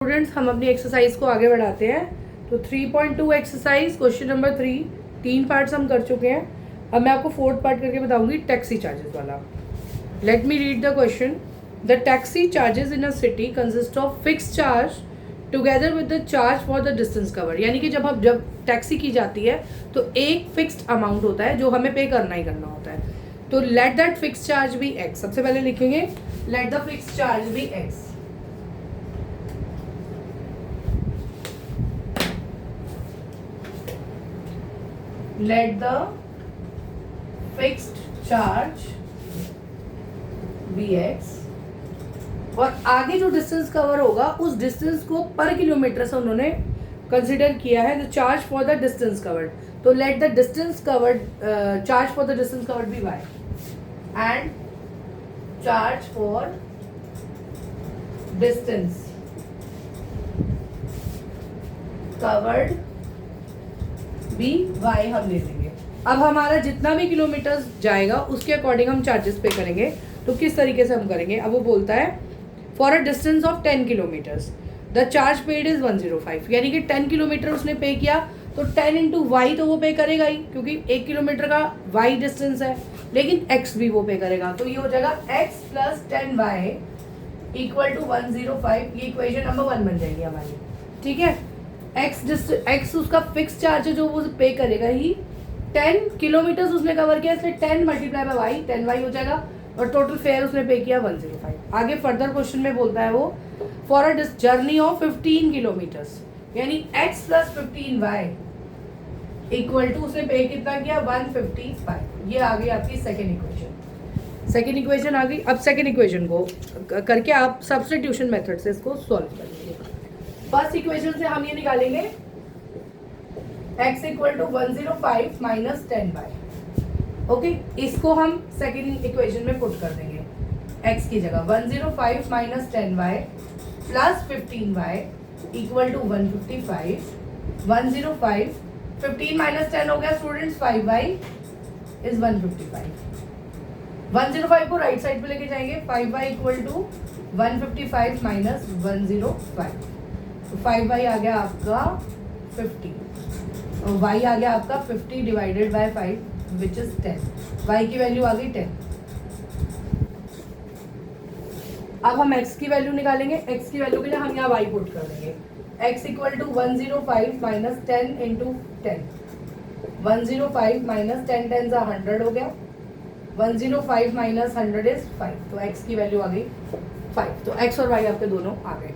Students हम अपनी exercise को आगे बढ़ाते हैं। तो 3.2 एक्सरसाइज क्वेश्चन नंबर 3 तीन पार्ट्स हम कर चुके हैं। अब मैं आपको फोर्थ पार्ट करके बताऊंगी टैक्सी चार्जेस वाला। Let me read the question. The taxi charges in a city consist of fix charge together with the charge for the distance cover. यानी कि जब टैक्सी की जाती है तो एक फिक्स्ड अमाउंट होता है जो हमें पे करना ही करना होता है। तो let that fix charge be x. सबसे पहले लिखेंगे let the fix charge be x. Let the fixed charge be x। और आगे जो डिस्टेंस कवर होगा उस डिस्टेंस को पर किलोमीटर से उन्होंने कंसिडर किया है the charge for the distance covered. तो let the distance covered charge for the distance covered be y and charge for distance covered भी y हम ले लेंगे। अब हमारा जितना भी किलोमीटर जाएगा उसके अकॉर्डिंग हम चार्जेस पे करेंगे। तो किस तरीके से हम करेंगे, अब वो बोलता है for a distance of 10 kilometres the charge paid is 105। यानी कि 10 किलोमीटर उसने पे किया तो 10 इंटू वाई तो वो पे करेगा ही, क्योंकि 1 किलोमीटर का y डिस्टेंस है, लेकिन x भी वो पे करेगा। तो ये हो जाएगा x plus 10y equal to 105। ये इक्वेशन नंबर 1 बन जाएगी हमारी। ठीक है, x उसका फिक्स चार्ज है जो वो पे करेगा ही। 10 किलोमीटर उसने कवर किया, इसलिए 10 मल्टीप्लाई बाय वाई 10y हो जाएगा और टोटल फेयर उसने पे किया 105। आगे फर्दर क्वेश्चन में बोलता है वो for a journey of 15 kilometres यानी x plus 15y equal to उसने पे कितना किया 155। ये आ गई आपकी सेकेंड इक्वेशन। सेकेंड इक्वेशन आ गई। अब सेकेंड इक्वेशन को करके आप सब्स्टिट्यूशन मेथड से इसको सॉल्व करेंगे। फर्स्ट इक्वेशन से हम ये निकालेंगे x equal to 105 minus 10y। Okay, इसको हम सेकेंड इक्वेशन में पुट कर देंगे। x की जगह 105 minus 10y plus 15y equal to 155। 105 15 minus 10 हो गया स्टूडेंट्स 5y इज 155। 105 को राइट साइड पे लेके जाएंगे। 5y equal to 155 minus 105। तो 5y आ गया आपका 50 और y आ गया आपका 50 divided by 5 which is 10। y की वैल्यू आ गई 10। अब हम x की वैल्यू निकालेंगे। x की वैल्यू के लिए हम यहाँ y पुट कर देंगे। x equal to 105 minus 10 into 10। 105 minus 10 10 100 हो गया। 105 माइनस 100 इज 5। तो x की वैल्यू आ गई 5। तो x और y आपके दोनों आ गए।